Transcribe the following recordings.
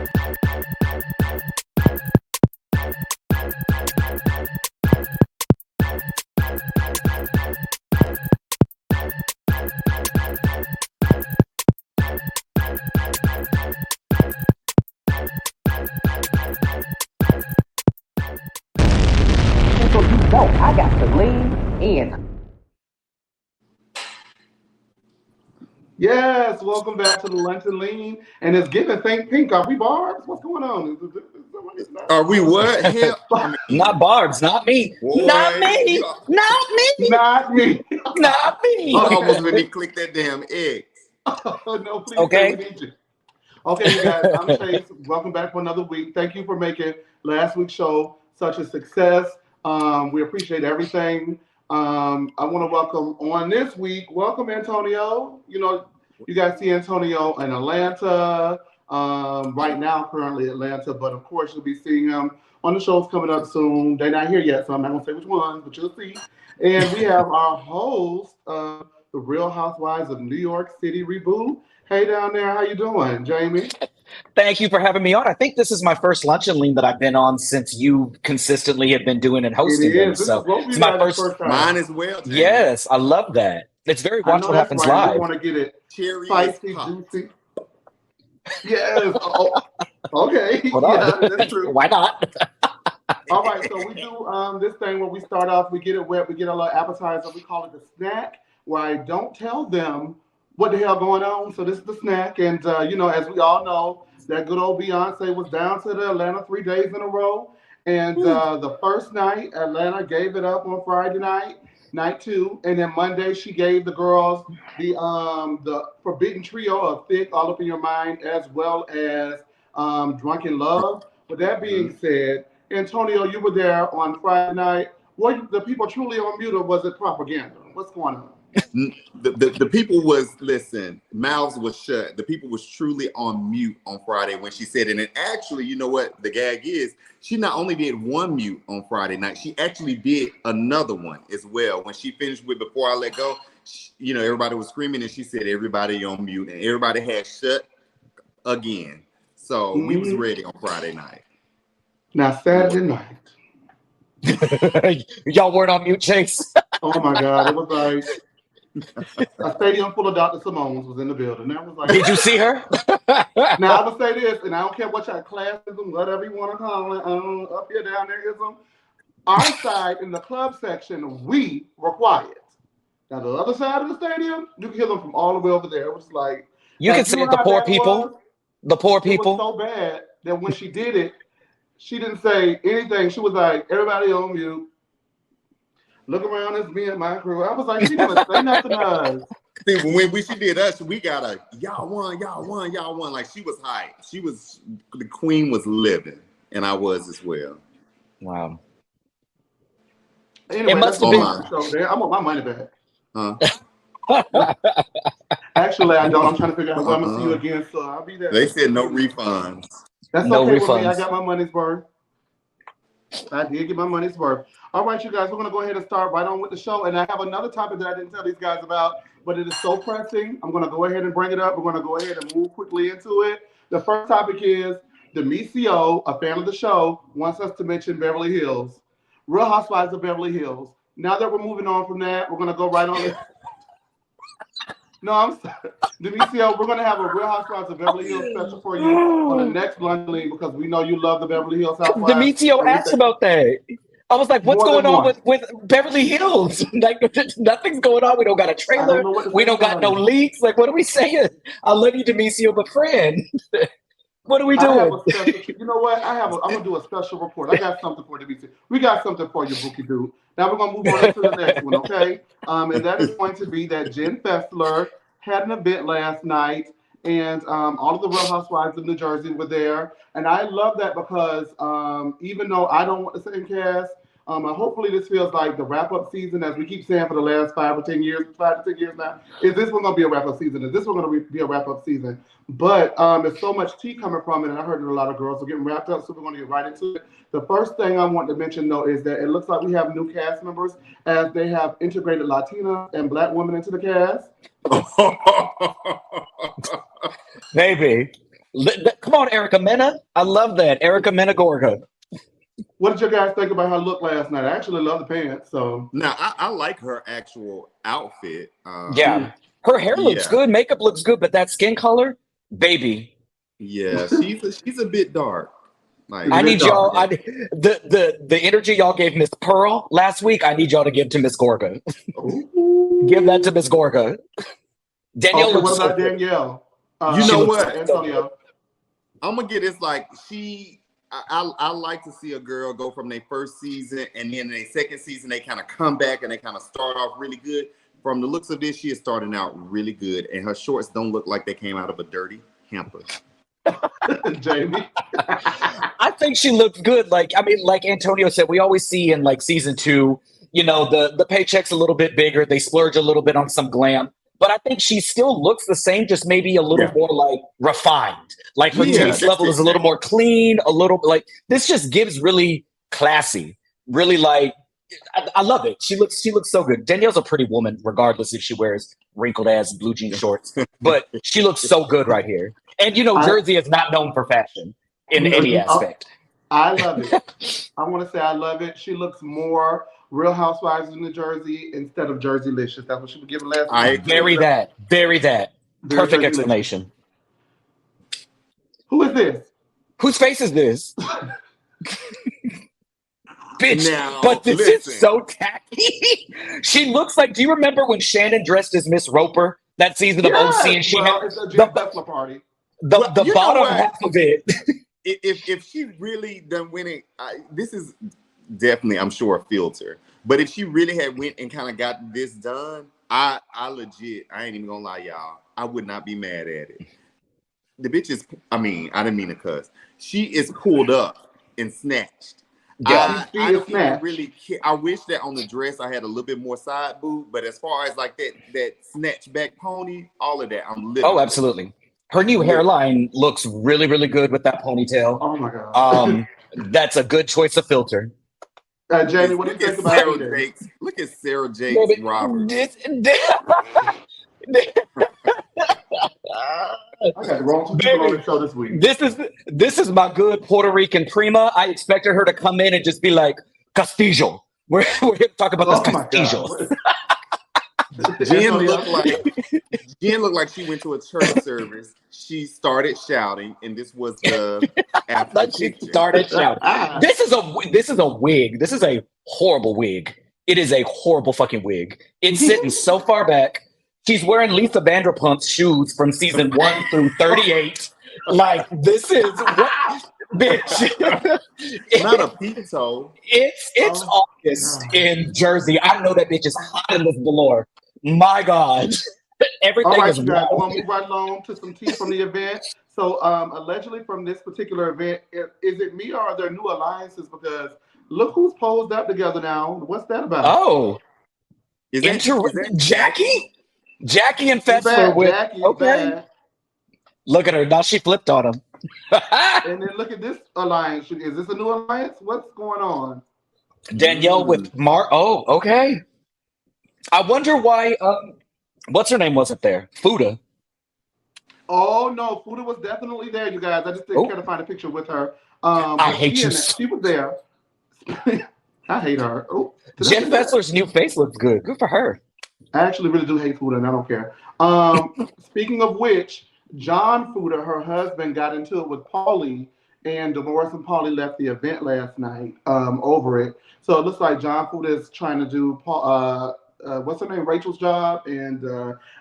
So you know I got to lean in. Yes, welcome back to the Lunch and Lean. And it's giving Think Pink. Are we barbs? What's going on? Are we what? Hell, Not Barb's, not me. Not boy, me. Not me. Not me. Not me. you almost let me click that damn X. No, please, Okay. we need you. Okay, you guys, I'm Chase. Welcome back for another week. Thank you for making last week's show such a success. We appreciate everything. I want to welcome on this week, welcome Antonio. You know, you guys see Antonio in Atlanta, right now, currently Atlanta, but of course you'll be seeing him on the shows coming up soon. They're not here yet, so I'm not going to say which ones, but you'll see. And we have our host, the Real Housewives of New York City reboot. Hey down there, how you doing, Jamie? Thank you for having me on. I think this is my first lunch and lean that I've been on since you consistently have been doing and It hosting them. is. This is So what we it's my got the first. first time. Mine as well. Jamie. Yes, I love that. It's very I Watch know What that's Happens right. Live. We want to get it Cherry spicy, is popped. juicy. Yes. Oh, okay. Hold Yeah, on. that's true. Why not? All right, so we do this thing where we start off, we get it wet, we get a little appetizer, we call it the snack, where I don't tell them what the hell going on. So this is the snack, and you know, as we all know, that good old Beyonce was down to the Atlanta 3 days in a row, and the first night Atlanta gave it up on Friday night, night two, and then Monday she gave the girls the forbidden trio of Thick, All Up in Your Mind, as well as Drunken Love. With that being said, Antonio, you were there on Friday night. Were the people truly on mute, or was it propaganda? What's going on? The people was listen, mouths was shut. The people was truly on mute on Friday when she said it. And actually, you know what the gag is? She not only did one mute on Friday night, she actually did another one as well. When she finished with Before I Let Go, you know, everybody was screaming and she said everybody on mute and everybody had shut again. So we was ready on Friday night. Now Saturday night. Y'all weren't on mute, Chase. Oh my God! It was like a stadium full of Dr. Simone's was in the building. That was like. Did you see her? Now I would say this, and I don't care what your classism, whatever you want to call it, up here, down there, ism. Our side in the club section, we were quiet. Now the other side of the stadium, you can hear them from all the way over there. It was like You can say it, the poor people. The poor It was people. so bad that when she did it, she didn't say anything. She was like, "Everybody on mute. Look around, it's me and my crew." I was like, she didn't say nothing to us. See, when she did us, we got a y'all won, y'all won, y'all won. Like she was hype. She was the queen was living, and I was as well. Wow. Anyway, It must have been. been. There. I want my money back. Huh? Actually, I don't. I'm trying to figure out when I'm gonna see you again, so I'll be there. They said no refunds. That's No okay with me. refunds. I got my money's worth. I did get my money's worth. All right, you guys, we're gonna go ahead and start right on with the show. And I have another topic that I didn't tell these guys about, but it is so pressing. I'm gonna go ahead and bring it up. We're gonna go ahead and move quickly into it. The first topic is Demisio, a fan of the show, wants us to mention Beverly Hills. Real Housewives of Beverly Hills. Now that we're moving on from that, we're gonna go right on. No, I'm sorry. Demisio, we're going to have a Real Housewives of Beverly Hills special for you on the next Lunch League because we know you love the Beverly Hills Housewives. Demetrio asked about that. I was like, what's going on with Beverly Hills? Like, nothing's going on. We don't got a trailer. We don't got no leaks. Like, what are we saying? I love you, Demetrio, but friend, what are we doing? You know what? I'm going to do a special report. I got something for Demetrio. We got something for you, Bookie Dude. Now we're going to move on to the next one, okay? And that is going to be that Jen Fessler had an event last night, and all of the Real Housewives of New Jersey were there. And I love that because even though I don't want the same cast, hopefully this feels like the wrap-up season, as we keep saying for the last 5 to 10 years now. Is this one going to be a wrap-up season? Is this one going to be a wrap-up season? But there's so much tea coming from it, and I heard that a lot of girls are getting wrapped up, so we're going to get right into it. The first thing I want to mention, though, is that it looks like we have new cast members as they have integrated Latina and Black women into the cast. Maybe. Come on, Erica Mena. I love that. Erica Mena Gorga. What did you guys think about her look last night? I actually love the pants. So now I like her actual outfit. Yeah. Her hair looks Yeah. good. Makeup looks good. But that skin color, baby. Yeah, she's a bit dark. Like, I need y'all. yeah. The energy y'all gave Miss Pearl last week, I need y'all to give to Miss Gorga. Give that to Miss Gorga. Danielle Okay, looks what so about good. Danielle? You know what, Antonio? I'm gonna get this. Like, I like to see a girl go from their first season and then in their second season they kind of come back and they kind of start off really good. From the looks of this, she is starting out really good, and her shorts don't look like they came out of a dirty hamper. Jamie. I think she looks good. Like Antonio said, we always see in like season 2, the paycheck's a little bit bigger. They splurge a little bit on some glam. But I think she still looks the same, just maybe a little more like refined. Like her taste level is a little more clean, a little like this just gives really classy, really like I love it. She looks so good. Danielle's a pretty woman, regardless if she wears wrinkled ass blue jean shorts. But she looks so good right here. And Jersey is not known for fashion in any aspect. I love it. I want to say I love it. She looks more Real Housewives of New Jersey instead of Jerseylicious. That's what she was giving last week. Very that. Perfect explanation. Who is this? Whose face is this? Bitch, now, but this is so tacky. She looks like, do you remember when Shannon dressed as Miss Roper that season of OC and she had it's a Jen Fessler party. The bottom half of it. If she really done winning, this is definitely, I'm sure, a filter. But if she really had went and kind of got this done, I legit, I ain't even gonna lie, y'all, I would not be mad at it. The bitch is, I didn't mean to cuss. She is pulled up and snatched. Yeah, I don't even really care. I wish that on the dress I had a little bit more side boob, but as far as like that snatch back pony, all of that, I'm living. Oh, absolutely. Her new hairline looks really, really good with that ponytail. Oh my god. That's a good choice of filter. Jamie, what do you think about Sarah Jakes? Look at Sarah Jakes Roberts. I got the wrong two people on the show this week. This is my good Puerto Rican prima. I expected her to come in and just be like, Castillo. We're here to talk about this Castillo. Jen looked like she went to a church service. She started shouting, and this was the after she started shouting. This is a wig. This is a horrible wig. It is a horrible fucking wig. It's sitting so far back. She's wearing Lisa Vanderpump's shoes from season 1 through 38. Like, this is what, bitch. Not a peep toe. It's August in Jersey. I know that bitch is hot in this galore. My God. Everything all right, is you guys, we'll move right along to some tea from the event. So, allegedly from this particular event, is it me or are there new alliances? Because look who's posed up together now. What's that about? Oh. Is that Jackie? Jackie and Fessler with Bad. Look at her. Now she flipped on him. And then look at this alliance. Is this a new alliance? What's going on? Danielle with Mark. Oh, okay. I wonder why what's her name wasn't there? Fuda. Oh no, Fuda was definitely there, you guys. I just didn't care to find a picture with her. I hate you. She was there. I hate her. Oh, Jen Fessler's new face looks good. Good for her. I actually really do hate Fuda, and I don't care. Speaking of which, John Fuda, her husband, got into it with Paulie, and Dolores and Paulie left the event last night over it. So it looks like John Fuda is trying to do what's her name, Rachel's job, and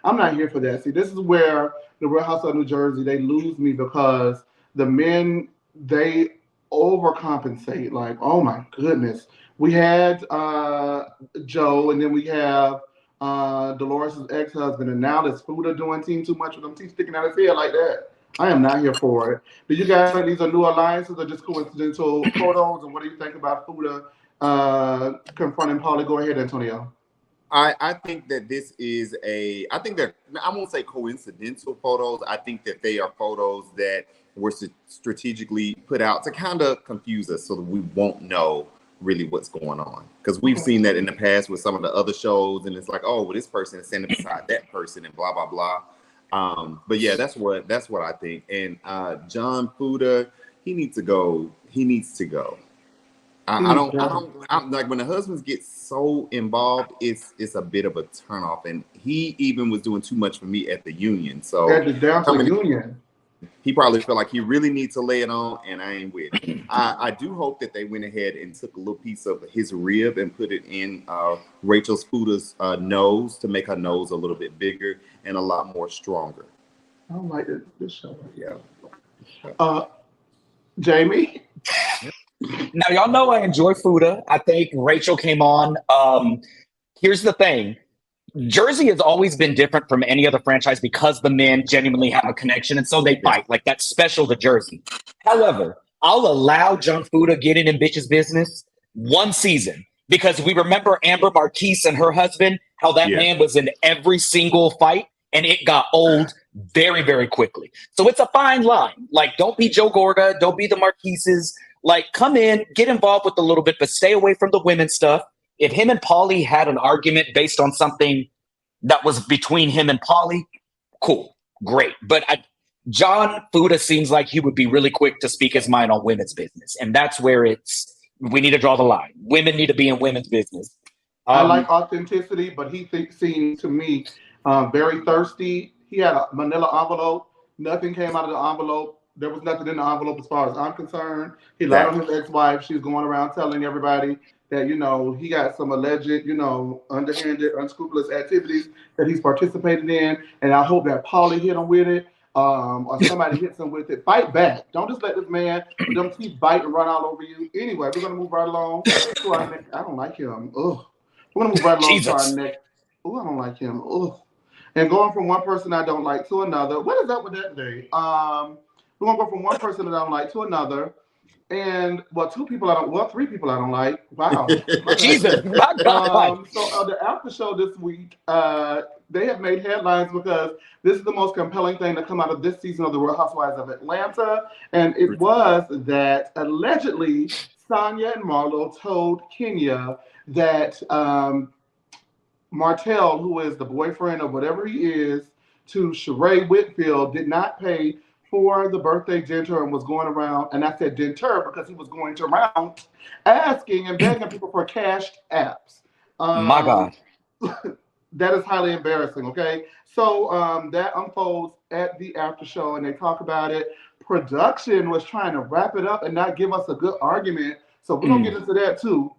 I'm not here for that. See, this is where the Real Housewives of New Jersey, they lose me because the men, they overcompensate. Like, oh my goodness. We had Joe, and then we have Dolores' ex-husband, and now this Fuda doing Team Too Much with them teeth sticking out his head like that. I am not here for it. Do you guys think these are new alliances or just coincidental photos? And what do you think about Fuda confronting Paulie? Go ahead, Antonio. I think that this is I think that, I won't say coincidental photos. I think that they are photos that were strategically put out to kind of confuse us so that we won't know really what's going on. Because we've seen that in the past with some of the other shows, and it's like, oh, well, this person is standing beside that person and blah, blah, blah. But yeah, that's what I think. And John Fuda, he needs to go. He needs to go. I'm like, when the husbands get so involved, it's a bit of a turnoff. And he even was doing too much for me at the union. So at the down to the union, he probably felt like he really needs to lay it on, and I ain't with it. I do hope that they went ahead and took a little piece of his rib and put it in Rachel Fuda's nose to make her nose a little bit bigger and a lot more stronger. I don't like this show. Yeah. Jamie. Now, y'all know I enjoy Fuda. I think Rachel came on. Here's the thing. Jersey has always been different from any other franchise because the men genuinely have a connection, and so they fight. Like, that's special to Jersey. However, I'll allow John Fuda getting in bitches' business one season because we remember Amber Marquise and her husband, how that man was in every single fight, and it got old very, very quickly. So it's a fine line. Like, don't be Joe Gorga. Don't be the Marquises. Like, come in, get involved with a little bit, but stay away from the women's stuff. If him and Pauly had an argument based on something that was between him and Pauly, cool, great. But John Fuda seems like he would be really quick to speak his mind on women's business. And that's where we need to draw the line. Women need to be in women's business. I like authenticity, but he seemed to me very thirsty. He had a manila envelope. Nothing came out of the envelope. There was nothing in the envelope as far as I'm concerned. He lied on his ex-wife. She's going around telling everybody that, he got some alleged, underhanded, unscrupulous activities that he's participated in. And I hope that Pauly hit him with it, or somebody hits him with it. Fight back. Don't just let this man with them teeth bite and run all over you. Anyway, we're going to move right along to our next. I don't like him. Ugh. We're going to move right along to our next. Oh, I don't like him. Ugh. And going from one person I don't like to another. What is up with that today? We're going to go from one person that I don't like to another. And, three people I don't like. Wow. Jesus, my God. So the after show this week, they have made headlines because this is the most compelling thing to come out of this season of the Real Housewives of Atlanta. And it was that allegedly Sonia and Marlo told Kenya that Martell, who is the boyfriend of whatever he is, to Sheree Whitfield, did not pay for the birthday dinner and was going around, and I said dinner because he was going around asking and begging people for cash apps. My God. That is highly embarrassing, okay? So that unfolds at the after show, and they talk about it. Production was trying to wrap it up and not give us a good argument, so we're going to get into that too.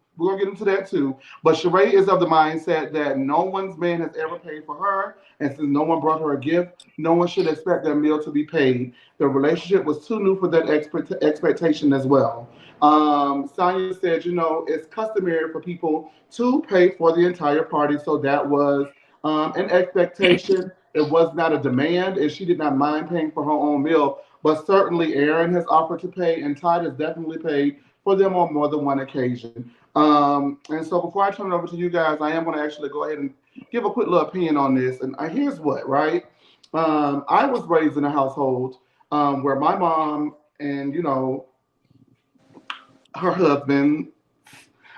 But Sheree is of the mindset that no one's man has ever paid for her. And since no one brought her a gift, no one should expect their meal to be paid. The relationship was too new for that expectation as well. Sonia said, it's customary for people to pay for the entire party. So that was an expectation. It was not a demand, and she did not mind paying for her own meal. But certainly Aaron has offered to pay, and Todd has definitely paid for them on more than one occasion. And so before I turn it over to you guys, I am going to actually go ahead and give a quick little opinion on this. And here's what, right? I was raised in a household where my mom and, her husband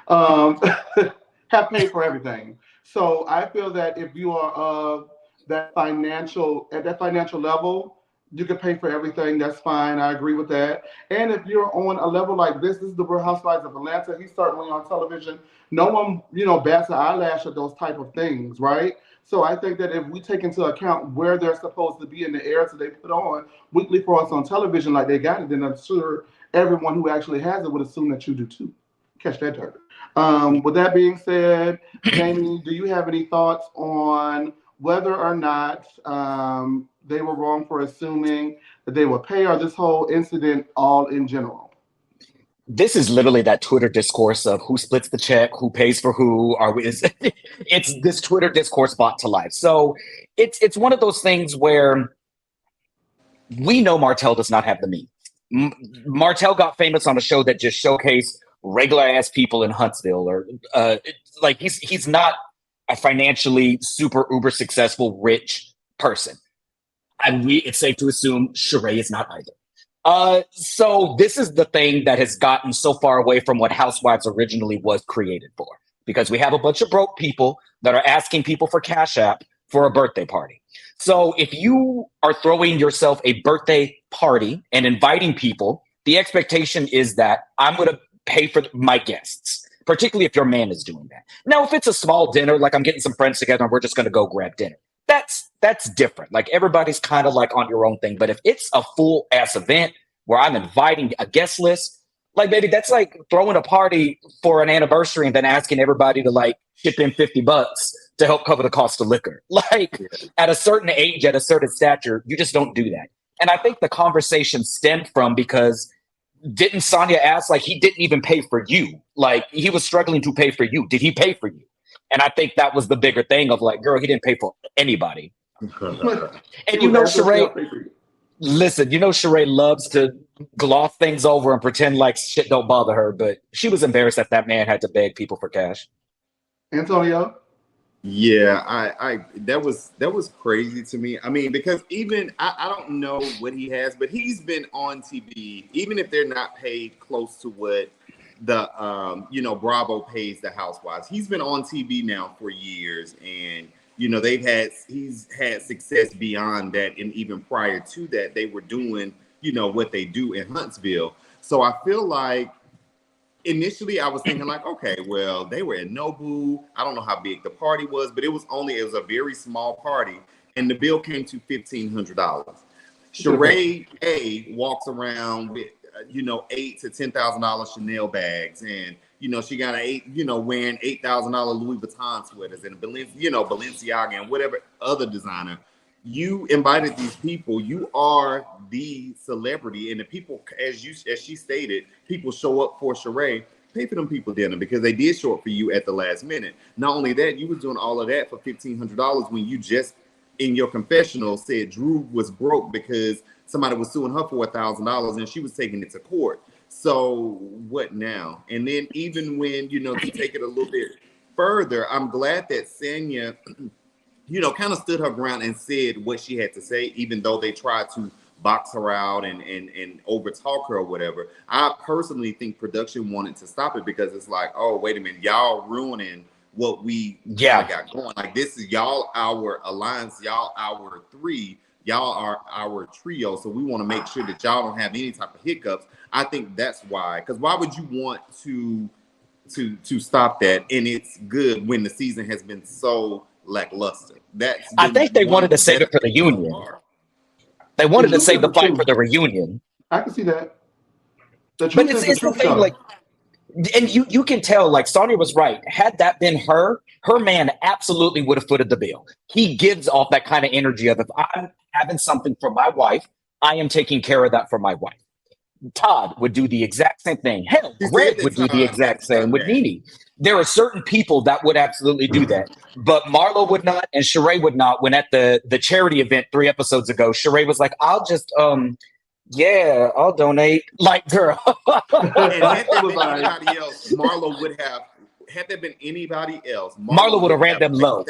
have paid for everything. So I feel that if you are at that financial level, you can pay for everything. That's fine. I agree with that. And if you're on a level like this is the Real Housewives of Atlanta. He's certainly on television. No one, bats an eyelash at those type of things, right? So I think that if we take into account where they're supposed to be in the areas that they put on weekly for us on television like they got it, then I'm sure everyone who actually has it would assume that you do too. Catch that dirt. With that being said, Jamie, do you have any thoughts on whether or not they were wrong for assuming that they would pay, or this whole incident all in general? This is literally that Twitter discourse of who splits the check, who pays for who. It's this Twitter discourse brought to life. So it's one of those things where we know Martell does not have the means. Martell got famous on a show that just showcased regular ass people in Huntsville, or he's not a financially super uber successful rich person. And it's safe to assume Sheree is not either. So this is the thing that has gotten so far away from what Housewives originally was created for. Because we have a bunch of broke people that are asking people for Cash App for a birthday party. So if you are throwing yourself a birthday party and inviting people, the expectation is that I'm going to pay for my guests, particularly if your man is doing that. Now, if it's a small dinner, like I'm getting some friends together and we're just going to go grab dinner, that's different. Like everybody's kind of like on your own thing. But if it's a full ass event where I'm inviting a guest list, like, baby, that's like throwing a party for an anniversary and then asking everybody to like chip in $50 to help cover the cost of liquor. Like at a certain age, at a certain stature, you just don't do that. And I think the conversation stemmed from because didn't Sonya ask, like, he didn't even pay for you. Like he was struggling to pay for you. Did he pay for you? And I think that was the bigger thing of like, girl, he didn't pay for anybody. And you know, Sheree, listen, you know, Sheree loves to gloss things over and pretend like shit don't bother her, but she was embarrassed that man had to beg people for cash. Antonio? Yeah, I that was crazy to me. I mean, because even I don't know what he has, but he's been on TV, even if they're not paid close to what the Bravo pays the Housewives. He's been on TV now for years, and he's had success beyond that, and even prior to that, they were doing what they do in Huntsville. So I feel like initially I was thinking like, okay, well, they were in Nobu. I don't know how big the party was, but it was a very small party, and the bill came to $1,500. Sheree A walks around with $8,000 to $10,000 Chanel bags, and she got wearing $8,000 Louis Vuitton sweaters and Balenciaga and whatever other designer. You invited these people. You are the celebrity, and the people, as she stated, people show up for Sheree. Pay for them people dinner because they did show up for you at the last minute. Not only that, you was doing all of that for $1,500 when you just in your confessional said Drew was broke because somebody was suing her for $1,000 and she was taking it to court. So what now? And then even when to take it a little bit further, I'm glad that Sanya kind of stood her ground and said what she had to say, even though they tried to box her out and overtalk her or whatever. I personally think production wanted to stop it because it's like, oh, wait a minute, y'all ruining what we got going. Like, this is y'all our alliance, y'all our three, y'all are our trio. So we want to make sure that y'all don't have any type of hiccups. I think that's why. Because why would you want to stop that? And it's good when the season has been so lackluster. I think they wanted to save it for the union. They wanted to save the fight for the reunion. I can see that. But it's the thing, like, and you can tell, like, Sonya was right. Had that been her man absolutely would have footed the bill. He gives off that kind of energy of, if I'm having something for my wife, I am taking care of that for my wife. Todd would do the exact same thing. Hell, Greg would do the exact same with Nene. There are certain people that would absolutely do that, but Marlo would not, and Sheree would not. When at the charity event 3 episodes ago, Sheree was like, "I'll just I'll donate." Like, girl. And had there been anybody else, Marlo would have. Had there been anybody else, Marlo would have ran them low.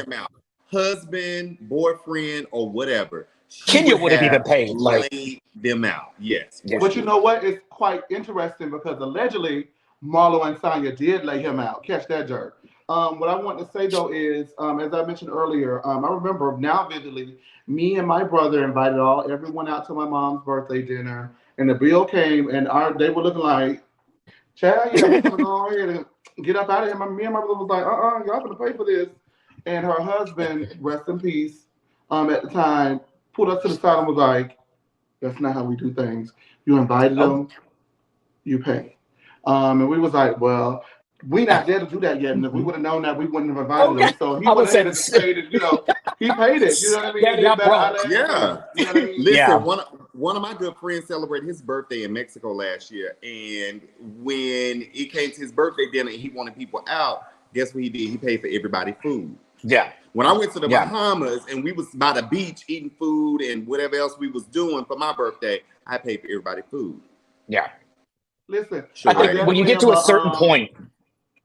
Husband, boyfriend, or whatever. Kenya would have even paid, laid them out. Yes. But you know what? It's quite interesting because allegedly Marlo and Sonya did lay him out. Catch that jerk. What I want to say though is, as I mentioned earlier, I remember now vividly, me and my brother invited everyone out to my mom's birthday dinner, and the bill came, and they were looking like, "Chad, we're gonna go ahead and get up out of here." Me and my brother was like, y'all gonna pay for this. And her husband, rest in peace, at the time, pulled us to the side and was like, "That's not how we do things. You invited them, you pay." And we was like, "Well, we not there to do that yet. And if we would have known that, we wouldn't have invited them." So he went ahead and paid it. He paid it. You know what I mean? Yeah. You know what I mean? Listen, one of my good friends celebrated his birthday in Mexico last year, and when it came to his birthday dinner, and he wanted people out. Guess what he did? He paid for everybody food. Yeah. When I went to the Bahamas and we was by the beach eating food and whatever else we was doing for my birthday, I paid for everybody food. Yeah. Listen, I think when you get to a certain point,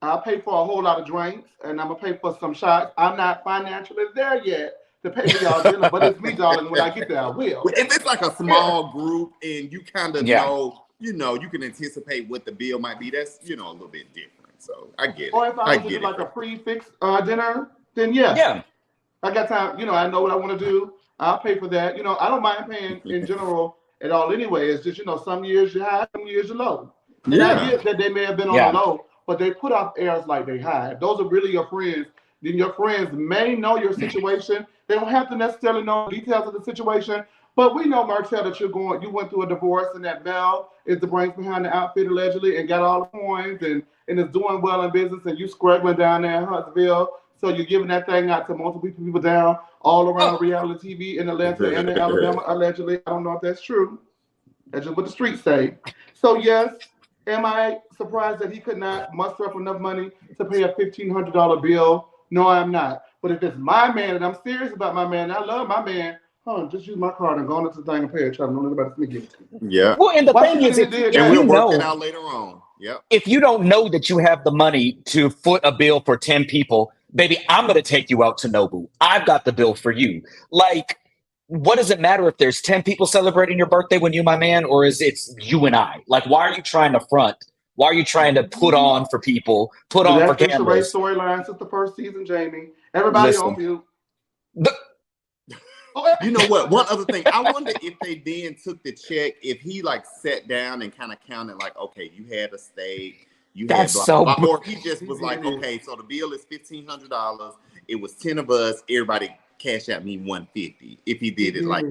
I'll pay for a whole lot of drinks and I'm gonna pay for some shots. I'm not financially there yet to pay for y'all dinner, but it's me, darling. When I get there, I will. If it's like a small group and you kind of know, you can anticipate what the bill might be. That's a little bit different. So I get it. Or if I was like a prefix dinner, then yeah. I got time. You know, I know what I want to do. I'll pay for that. You know, I don't mind paying in general at all anyway. It's just, you know, some years you're high, some years you're low. And I Yeah. get that they may have been on the low, but they put out airs like they high. If those are really your friends, then your friends may know your situation. They don't have to necessarily know details of the situation. But we know, Martell, that you went through a divorce, and that Belle is the brains behind the outfit allegedly, and got all the coins, and is doing well in business, and you struggling down there in Huntsville. So you're giving that thing out to multiple people down all around reality TV in Atlanta and in Alabama, allegedly. I don't know if that's true. That's just what the streets say. So yes, am I surprised that he could not muster up enough money to pay a $1,500 bill? No, I'm not. But if it's my man, and I'm serious about my man, and I love my man, just use my card and go into the thing and pay it. Don't let anybody sneak it. Yeah. Well, and the thing is, and we'll work it out later on. Yep. If you don't know that you have the money to foot a bill for 10 people, baby, I'm going to take you out to Nobu. I've got the bill for you. Like, what does it matter if there's 10 people celebrating your birthday when you're my man, or is it's you and I? Like, why are you trying to front? Why are you trying to put on for people, put on for cameras? That's the storyline since the first season, Jamie. Everybody on mute. You know what? One other thing. I wonder if they then took the check, if he like sat down and kind of counted like, okay, you had a steak, you had blah, blah, or he just was like, okay, so the bill is $1,500. It was 10 of us. Everybody cash out me $150. If he did it like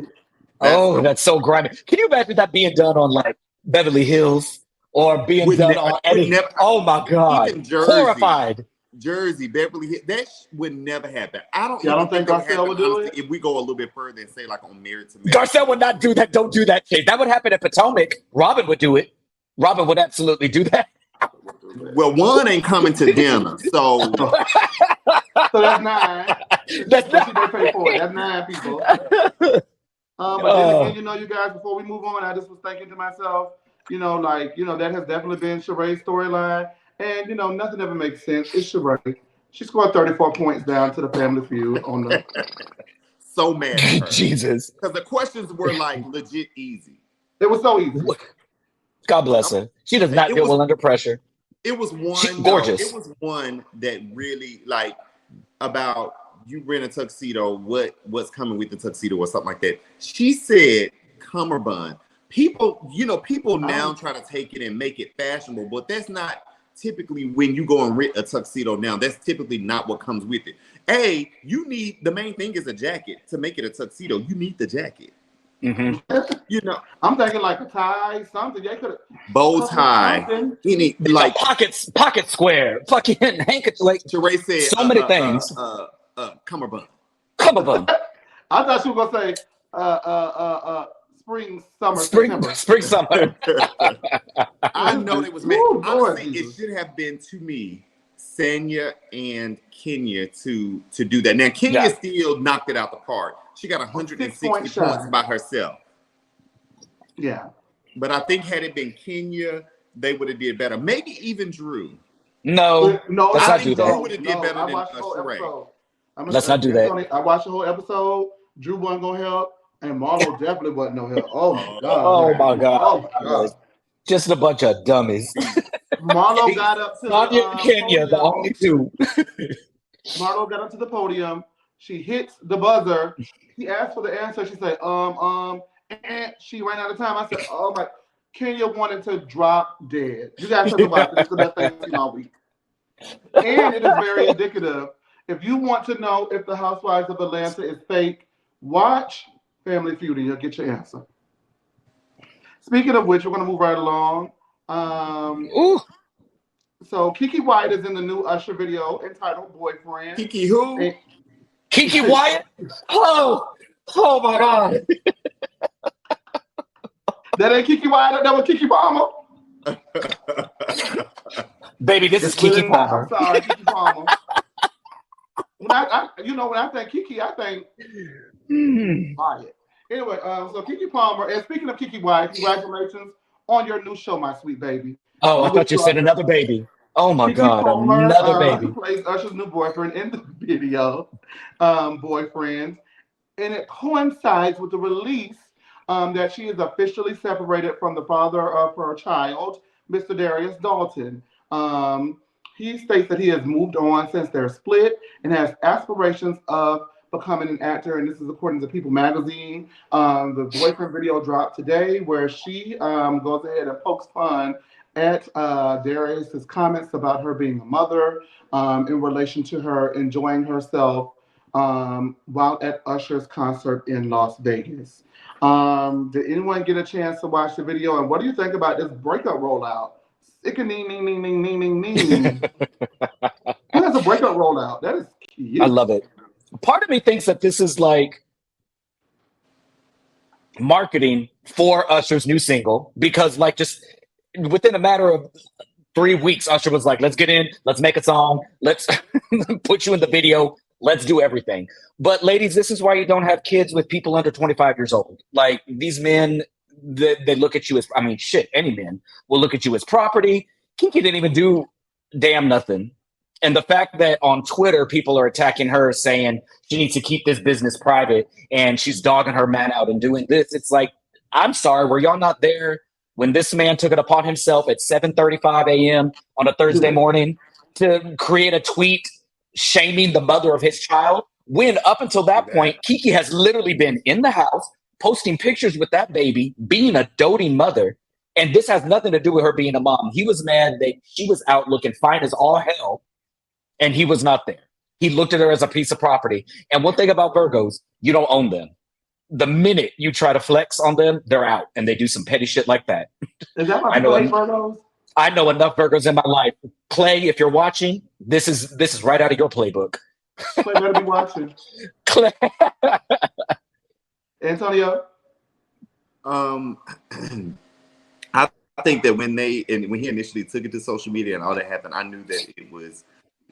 that. That's so grimy. Can you imagine that being done on like Beverly Hills or being done on Eddie? Oh my God. Even Jersey, horrified. Jersey, Beverly Hills, that would never happen. I don't think Garcelle would do it. If we go a little bit further and say like on Married to Married. Garcelle would not do that. Don't do that shit. That would happen at Potomac. Robin would do it. Robin would absolutely do that. Well, one ain't coming to dinner, so so that's 9. That's what they pay for. That's 9 people. But then again, you know, you guys, before we move on, I just was thinking to myself, you know, like, you know, that has definitely been Sheree's storyline. And, you know, nothing ever makes sense. It's Sheree. She scored 34 points down to the Family Feud on the... So mad at her. Jesus. Because the questions were, like, legit easy. It was so easy. God bless her. She does not deal well under pressure. It was one... She's gorgeous. It was one that really, like, about you rent a tuxedo, what's coming with the tuxedo or something like that. She said cummerbund. People, you know, people now try to take it and make it fashionable, but that's not... Typically, when you go and rent a tuxedo now, that's typically not what comes with it. You need, the main thing is a jacket to make it a tuxedo. You need the jacket. Mm-hmm. You know, I'm thinking like a tie, something. They could bow tie, any like pocket square, fucking handkerchief. Like Sheree said, so many things. Cummerbund. Cummerbund. I thought you were gonna say spring, summer. I know it was meant. Honestly, it should have been to me, Sanya and Kenya to do that. Now Kenya still knocked it out the park. She got 160 points by herself. Yeah, but I think had it been Kenya, they would have did better. Maybe even Drew. No, let's not do that. Drew would have did better than Sheree. Let's not do that. I watched the whole episode. Drew wasn't gonna help. And Marlo definitely wasn't no help. Oh my God. Oh my God. Just a bunch of dummies. Marlo got up to the Kenya, the only two. Marlo got up to the podium. She hits the buzzer. He asked for the answer. She said, and she ran out of time. I said, oh my, Kenya wanted to drop dead. You guys talk about this. It's the best thing I've seen all week. And it is very indicative. If you want to know if the Housewives of Atlanta is fake, watch Family Feud and you'll get your answer. Speaking of which, we're going to move right along. So Keke Wyatt is in the new Usher video entitled Boyfriend. Keke who? And Keke Wyatt? Oh my God. That ain't Keke Wyatt, that was Keke Palmer. Baby, this is Keke Palmer. I'm sorry, Keke Palmer. When I think Keke, I think Wyatt. Anyway, so Keke Palmer, and speaking of Keke Wyatt, congratulations on your new show, my sweet baby. Oh, I thought you said another baby. Oh my Keke God, Palmer, another baby. Plays Usher's new boyfriend in the video, Boyfriend. And it coincides with the release that she is officially separated from the father of her child, Mr. Darius Dalton. He states that he has moved on since they're split and has aspirations of becoming an actor, and this is according to People Magazine. The boyfriend video dropped today where she goes ahead and pokes fun at Darius's comments about her being a mother in relation to her enjoying herself while at Usher's concert in Las Vegas. Did anyone get a chance to watch the video? And what do you think about this breakup rollout? Sickening, ning, ning, ning, ning, ning, ning. Who has a breakup rollout? That is cute. I love it. Part of me thinks that this is like marketing for Usher's new single, because like just within a matter of 3 weeks, Usher was like, let's get in, let's make a song, let's put you in the video, let's do everything. But ladies, this is why you don't have kids with people under 25 years old. Like these men, they look at you as, I mean, shit, any men will look at you as property. Keke didn't even do damn nothing. And the fact that on Twitter, people are attacking her saying she needs to keep this business private and she's dogging her man out and doing this. It's like, I'm sorry, were y'all not there when this man took it upon himself at 7:35 a.m. on a Thursday morning to create a tweet shaming the mother of his child? When up until that point, Keke has literally been in the house posting pictures with that baby, being a doting mother. And this has nothing to do with her being a mom. He was mad that she was out looking fine as all hell, and he was not there. He looked at her as a piece of property. And one thing about Virgos, you don't own them. The minute you try to flex on them, they're out, and they do some petty shit like that. Is that my Virgos? I know enough Virgos in my life. Clay, if you're watching, this is right out of your playbook. Clay better be watching. Clay. Antonio? I think that when he initially took it to social media and all that happened, I knew that it was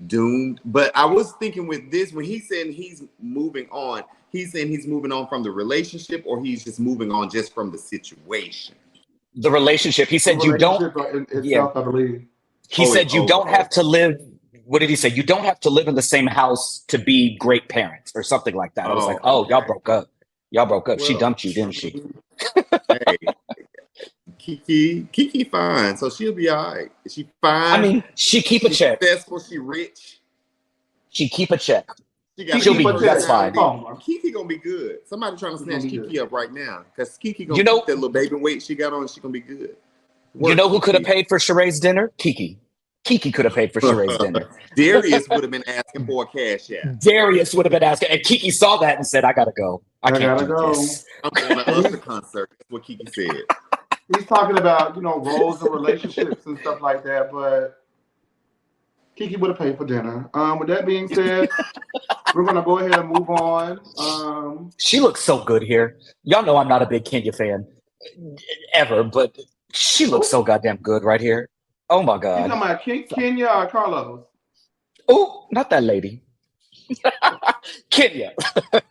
doomed. But I was thinking with this, when he said he's moving on, he's saying he's moving on from the relationship, or he's just moving on just from the situation? The relationship. He said you don't. Itself, I believe. He said you don't have to live. What did he say? You don't have to live in the same house to be great parents or something like that. I was like, oh, y'all broke up. Y'all broke up. Well, she dumped you, didn't she? Hey, Keke fine, so she'll be all right. She fine. I mean, she keep a check. Successful, she rich. She keep a check. She'll be that's fine. Keke gonna be good. Somebody trying to snatch Keke up right now, because Keke gonna keep that little baby weight she got on. She gonna be good. You know who could have paid for Sheree's dinner? Keke. Keke could have paid for Sheree's dinner. Darius would have been asking for a cash app. Darius would have been asking, and Keke saw that and said, "I gotta go. I can't do this." I'm going to Usher concert. That's what Keke said. He's talking about, roles and relationships and stuff like that, but Keke would have paid for dinner. With that being said, we're gonna go ahead and move on. She looks so good here. Y'all know I'm not a big Kenya fan ever, but she looks so goddamn good right here. Oh my God. You talking about Kenya or Carlos? Oh, not that lady. Kenya.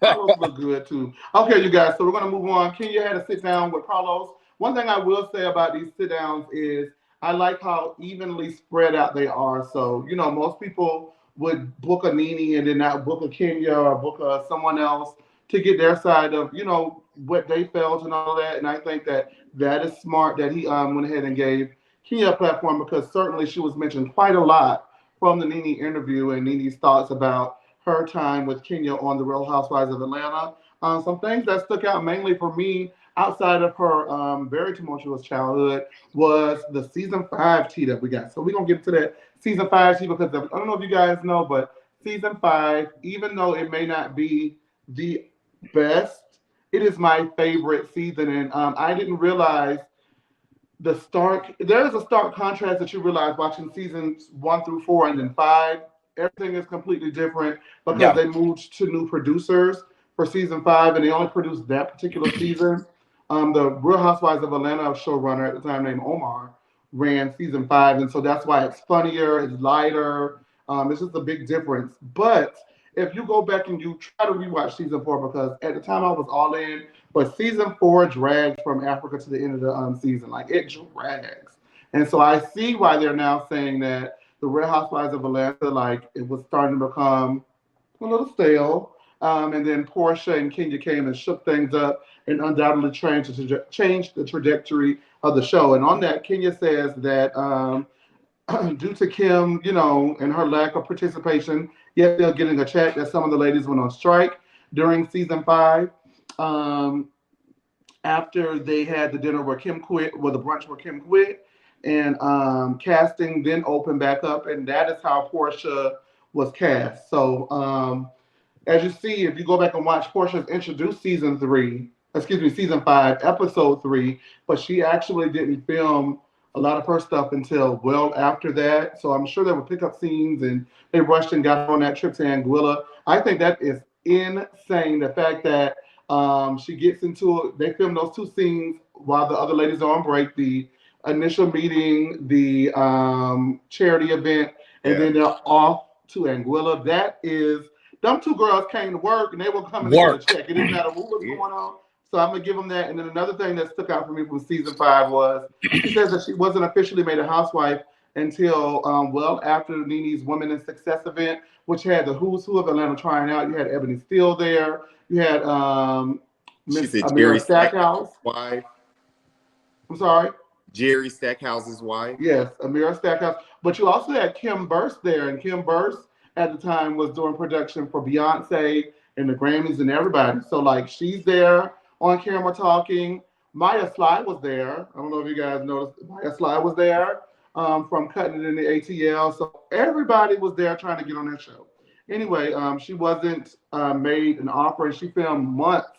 Carlos look good too. Okay, you guys, so we're gonna move on. Kenya had to sit down with Carlos. One thing I will say about these sit downs is I like how evenly spread out they are. So, most people would book a Nene and then not book a Kenya or book someone else to get their side of, what they felt and all that. And I think that is smart that he went ahead and gave Kenya a platform, because certainly she was mentioned quite a lot from the Nene interview and Nene's thoughts about her time with Kenya on The Real Housewives of Atlanta. Some things that stuck out mainly for me outside of her very tumultuous childhood was the season 5 tea that we got. So we're going to get to that season 5 tea, because I don't know if you guys know, but season 5, even though it may not be the best, it is my favorite season. And I didn't realize there is a stark contrast that you realize watching seasons 1 through 4 and then 5. Everything is completely different because they moved to new producers for season 5, and they only produced that particular season. The Real Housewives of Atlanta showrunner at the time named Omar ran season 5, and so that's why it's funnier, it's lighter. It's just a big difference. But if you go back and you try to rewatch season 4, because at the time I was all in, but season 4 dragged from Africa to the end of the season. Like, it drags. And so I see why they're now saying that the Real Housewives of Atlanta, like, it was starting to become a little stale. And then Portia and Kenya came and shook things up and undoubtedly changed the trajectory of the show. And on that, Kenya says that due to Kim, and her lack of participation, yet they're getting a check, that some of the ladies went on strike. during season 5. After they had the dinner where Kim quit, the brunch where Kim quit, and casting then opened back up, and that is how Portia was cast. So as you see, if you go back and watch, Portia's introduced season 5, episode 3, but she actually didn't film a lot of her stuff until well after that. So I'm sure there were pickup scenes, and they rushed and got her on that trip to Anguilla. I think that is insane. The fact that she gets into it, they film those 2 scenes while the other ladies are on break, the initial meeting, the charity event, and then they're off to Anguilla. That is, them 2 girls came to work and they were coming to get a check. It didn't matter what was going on. So I'm gonna give them that. And then another thing that stuck out for me from season 5 was she says that she wasn't officially made a housewife until well after Nene's Women in Success event, which had the who's who of Atlanta trying out. You had Ebony Steele there. You had Miss Amira Stackhouse. Wife. I'm sorry? Jerry Stackhouse's wife. Yes, Amira Stackhouse. But you also had Kim Burse there, and Kim Burse at the time was doing production for Beyoncé and the Grammys and everybody. So like she's there on camera talking. Maya Sly was there. I don't know if you guys noticed. Maya Sly was there from Cutting It in the ATL. So everybody was there trying to get on that show. Anyway, she wasn't made an offer, and she filmed months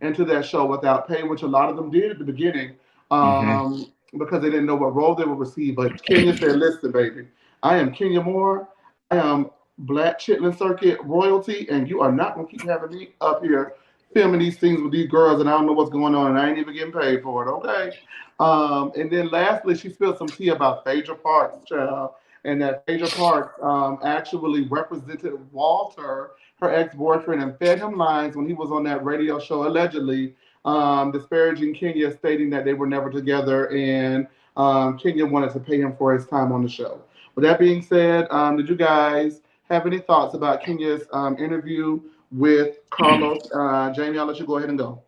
into that show without pay, which a lot of them did at the beginning because they didn't know what role they would receive. But Kenya said, listen, baby, I am Kenya Moore. I am Black Chitlin Circuit royalty, and you are not going to keep having me up here filming these things with these girls, and I don't know what's going on, and I ain't even getting paid for it, okay? And then lastly, she spilled some tea about Phaedra Parks, child, and that Phaedra Parks actually represented Walter, her ex-boyfriend, and fed him lines when he was on that radio show, allegedly, disparaging Kenya, stating that they were never together, and Kenya wanted to pay him for his time on the show. With that being said, did you guys have any thoughts about Kenya's interview with Carlos? Jamie, I'll let you go ahead and go.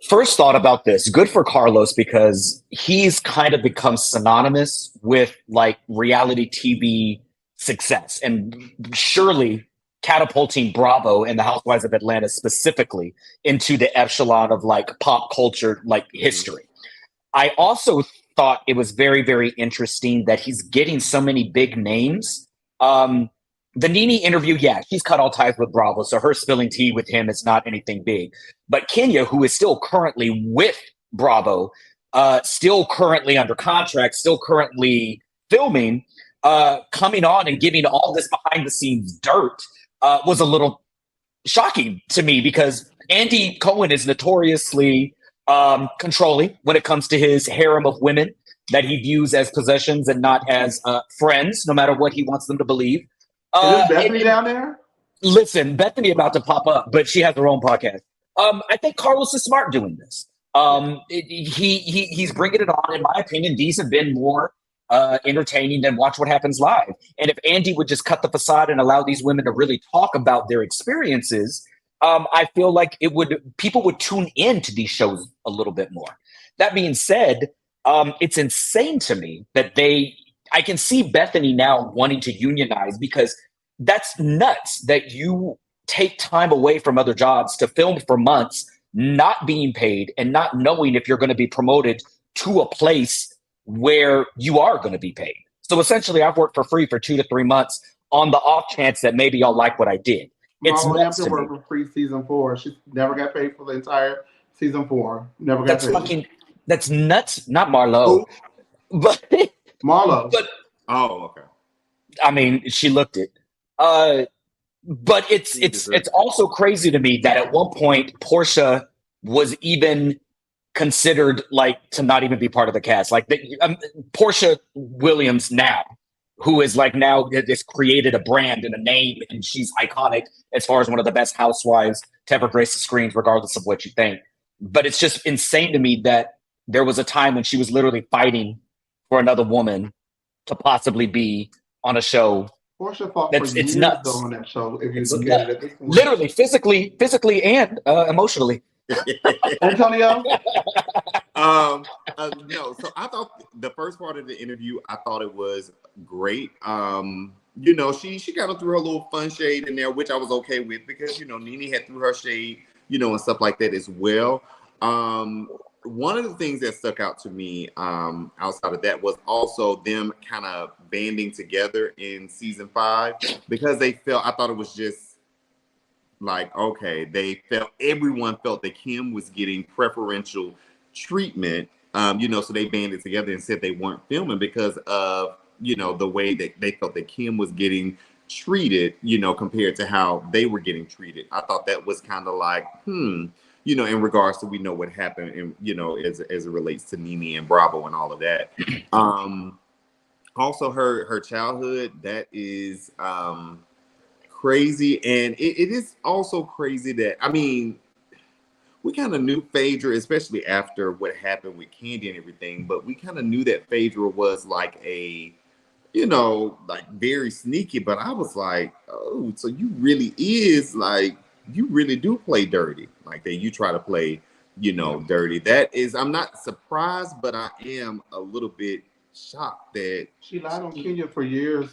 First thought about this, good for Carlos because he's kind of become synonymous with like reality TV success and surely catapulting Bravo and the Housewives of Atlanta specifically into the echelon of like pop culture, like history. I also thought it was very, very interesting that he's getting so many big names. The Nene interview, yeah, she's cut all ties with Bravo, so her spilling tea with him is not anything big. But Kenya, who is still currently with Bravo, still currently under contract, still currently filming, coming on and giving all this behind-the-scenes dirt was a little shocking to me because Andy Cohen is notoriously controlling when it comes to his harem of women that he views as possessions and not as friends, no matter what he wants them to believe. Is Bethany down there? Listen, Bethany about to pop up, but she has her own podcast. I think Carlos is smart doing this. He's bringing it on. In my opinion, these have been more entertaining than Watch What Happens Live. And if Andy would just cut the facade and allow these women to really talk about their experiences, I feel like people would tune in to these shows a little bit more. That being said, it's insane to me that I can see Bethany now wanting to unionize because that's nuts that you take time away from other jobs to film for months, not being paid and not knowing if you're going to be promoted to a place where you are going to be paid. So essentially, I've worked for free for 2 to 3 months on the off chance that maybe y'all like what I did. It's nuts to work for free season 4. She never got paid for the entire season 4. Never got paid. That's nuts. Not Marlo. But Marlo. But okay. I mean, she looked it. But it's also crazy to me that at one point Portia was even considered like to not even be part of the cast. Like Portia Williams now, who is like now has created a brand and a name, and she's iconic as far as one of the best housewives to ever grace the screens, regardless of what you think. But it's just insane to me that there was a time when she was literally fighting for another woman to possibly be on a show. Portia fought for years nuts. on that show. If you look at it, at this point. Literally, physically, and emotionally. Antonio. No. So I thought the first part of the interview, I thought it was great. you know, she kind of threw her little fun shade in there, which I was okay with because, you know, Nene had threw her shade, you know, and stuff like that as well. One of the things that stuck out to me outside of that was also them kind of banding together in season 5 because I thought it was just like, okay, everyone felt that Kim was getting preferential treatment, you know, so they banded together and said they weren't filming because of, you know, the way that they felt that Kim was getting treated, you know, compared to how they were getting treated. I thought that was kind of like, you know, in regards to, we know what happened, and, you know, as it relates to Nene and Bravo and all of that. Also her childhood, that is crazy. And it is also crazy that, I mean, we kind of knew Phaedra, especially after what happened with Candy and everything, but we kind of knew that Phaedra was like a, you know, like very sneaky, but I was like, oh, so you really do play dirty, like that you try to play, you know, dirty. That is, I'm not surprised, but I am a little bit shocked that she lied on Kenya for years.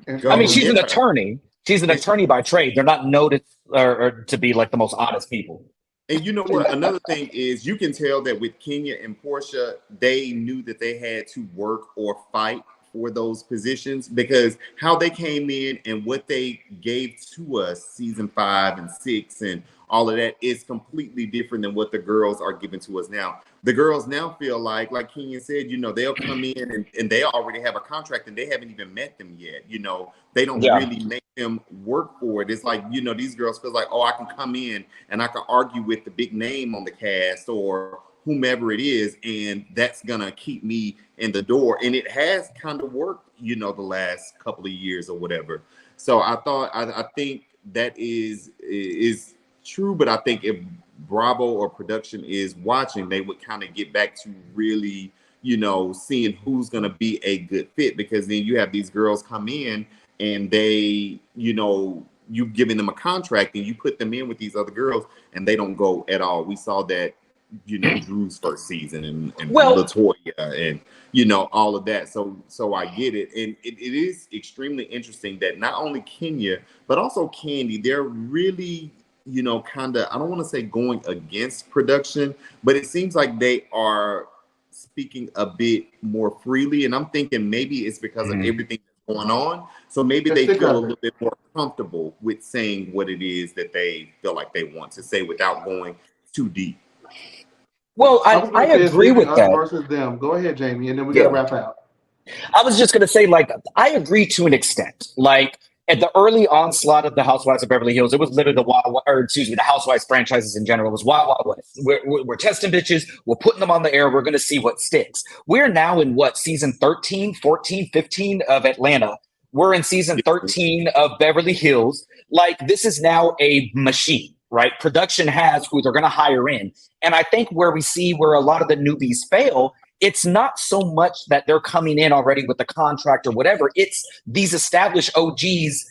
I mean, she's an attorney. She's an attorney by trade. They're not noted or to be like the most honest people. And you know what? Another thing is, you can tell that with Kenya and Portia, they knew that they had to work or fight for those positions, because how they came in and what they gave to us season 5 and 6 and all of that is completely different than what the girls are giving to us now. The girls now feel like Kenya said, you know, they'll come in and they already have a contract and they haven't even met them yet. You know, they don't really make them work for it. It's like, you know, these girls feel like, oh, I can come in and I can argue with the big name on the cast or whomever it is, and that's gonna keep me in the door. And it has kind of worked, you know, the last couple of years or whatever. So I think that is true, but I think if Bravo or production is watching, they would kind of get back to really, you know, seeing who's going to be a good fit, because then you have these girls come in and they, you know, you've given them a contract and you put them in with these other girls and they don't go at all. We saw that, you know, Drew's first season and LaToya and, you know, all of that. So I get it. And it is extremely interesting that not only Kenya, but also Candy, they're really, you know, kind of, I don't want to say going against production, but it seems like they are speaking a bit more freely. And I'm thinking maybe it's because of everything that's going on. So maybe they feel a little bit more comfortable with saying what it is that they feel like they want to say without going too deep. Well, I agree with that. Versus them. Go ahead, Jamie, and then we got to wrap out. I was just going to say, like, I agree to an extent. Like, at the early onslaught of the Housewives of Beverly Hills, it was literally the Housewives franchises in general was Wild Wild West. We're testing bitches. We're putting them on the air. We're going to see what sticks. We're now in season 13, 14, 15 of Atlanta. We're in season 13 of Beverly Hills. Like, this is now a machine, right? Production has who they're going to hire in. And I think where a lot of the newbies fail, it's not so much that they're coming in already with a contract or whatever. It's these established OGs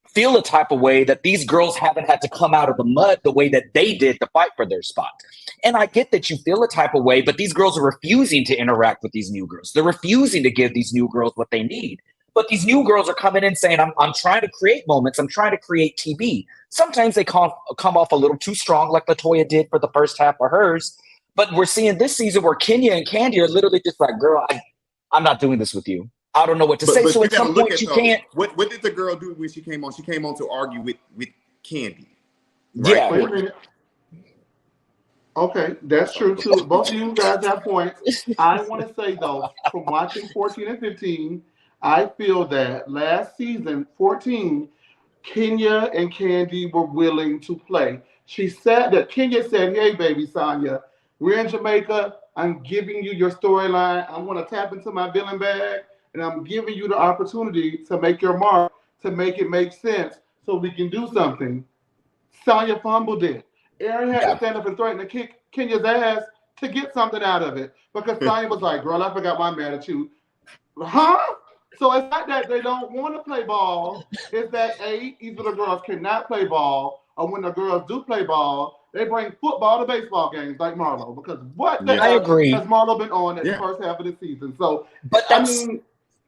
feel a type of way that these girls haven't had to come out of the mud the way that they did to fight for their spot. And I get that you feel a type of way, but these girls are refusing to interact with these new girls. They're refusing to give these new girls what they need. But these new girls are coming in saying, I'm trying to create moments. I'm trying to create TV. Sometimes they come off a little too strong, like LaToya did for the first half of hers. But we're seeing this season where Kenya and Candy are literally just like, girl, I'm not doing this with you. I don't know what to say. So at some point you can't. What did the girl do when she came on? She came on to argue with Candy. Right? Yeah. Wait a minute. Okay, that's true too. Both of you guys have points. I want to say though, from watching 14 and 15, I feel that last season, 14, Kenya and Candy were willing to play. Kenya said, hey, baby Sonya, we're in Jamaica. I'm giving you your storyline. I want to tap into my villain bag, and I'm giving you the opportunity to make your mark, to make it make sense so we can do something. Sonya fumbled it. Aaron had to stand up and threaten to kick Kenya's ass to get something out of it, because Sonya was like, girl, I forgot my attitude. Huh? So it's not that they don't want to play ball. It's that either the girls cannot play ball, or when the girls do play ball, they bring football to baseball games like Marlo. Because what the hell has Marlo been on in the first half of the season? So, but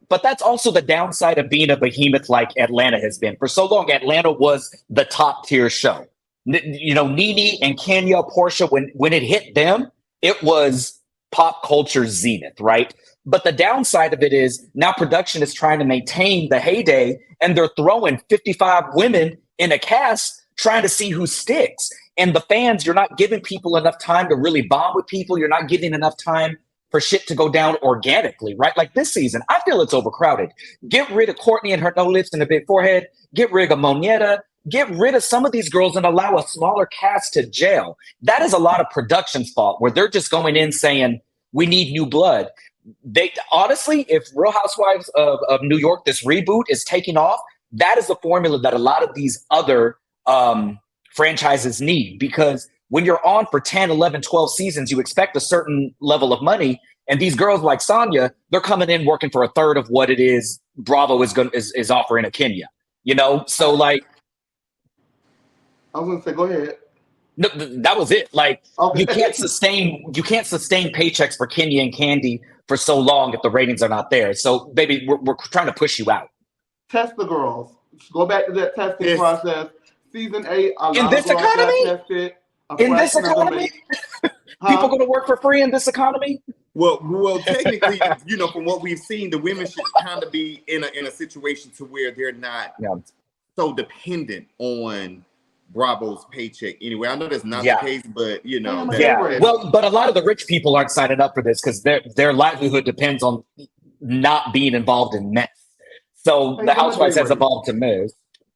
But that's also the downside of being a behemoth like Atlanta has been. For so long, Atlanta was the top tier show. You know, Nene and Kenya, Portia, when it hit them, it was pop culture zenith, right? But the downside of it is now production is trying to maintain the heyday, and they're throwing 55 women in a cast trying to see who sticks. And the fans, you're not giving people enough time to really bond with people. You're not giving enough time for shit to go down organically, right? Like this season, I feel it's overcrowded. Get rid of Courtney and her no lips and a big forehead. Get rid of Monietta. Get rid of some of these girls and allow a smaller cast to gel. That is a lot of production's fault, where they're just going in saying, we need new blood. They honestly, if Real Housewives of New York, this reboot is taking off, that is the formula that a lot of these other franchises need, because when you're on for 10, 11, 12 seasons, you expect a certain level of money. And these girls like Sonya, they're coming in working for a third of what it is Bravo is offering a Kenya. You know, so like, I was gonna say, go ahead. No, that was it. Like, okay. you can't sustain paychecks for Kenya and Candy for so long if the ratings are not there. So, baby, we're trying to push you out. Test the girls. Go back to that testing process. Season 8. In this economy? In this economy? People going to work for free in this economy? Well, technically, you know, from what we've seen, the women should kind of be in a situation to where they're not so dependent on Bravo's paycheck. Anyway, I know that's not the case, but you know. Well, but a lot of the rich people aren't signing up for this because their livelihood depends on not being involved in mess. So the Housewives has evolved to mess.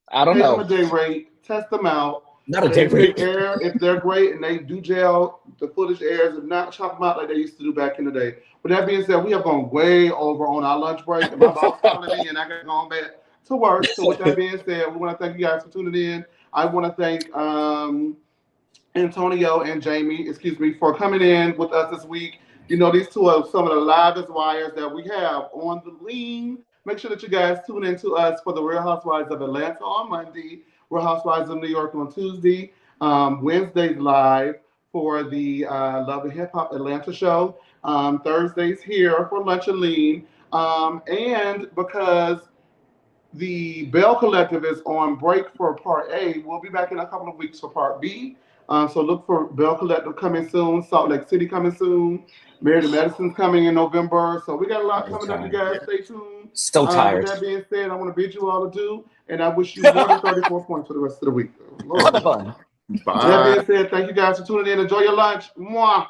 I don't know. A day rate, test them out. Not a day rate. If they're great and they do gel, the footage airs. If not, chop them out like they used to do back in the day. With that being said, we have gone way over on our lunch break. And my boss calling me, and I got to go back to work. So with that being said, we want to thank you guys for tuning in. I want to thank Antonio and Jamie, for coming in with us this week. You know, these two are some of the livest wires that we have on the lean. Make sure that you guys tune in to us for the Real Housewives of Atlanta on Monday, Real Housewives of New York on Tuesday, Wednesdays live for the Love and Hip Hop Atlanta show, Thursdays here for Lunch and Lean, and because the Bell Collective is on break for Part A, we'll be back in a couple of weeks for Part B. So look for Bell Collective coming soon, Salt Lake City coming soon, Married to Medicine's coming in November. So we got a lot coming up, you guys. Stay tuned. So tired. With that being said, I want to bid you all adieu, and I wish you more than 34 points for the rest of the week. Have fun. Bye. With that being said, thank you guys for tuning in. Enjoy your lunch. Mwah.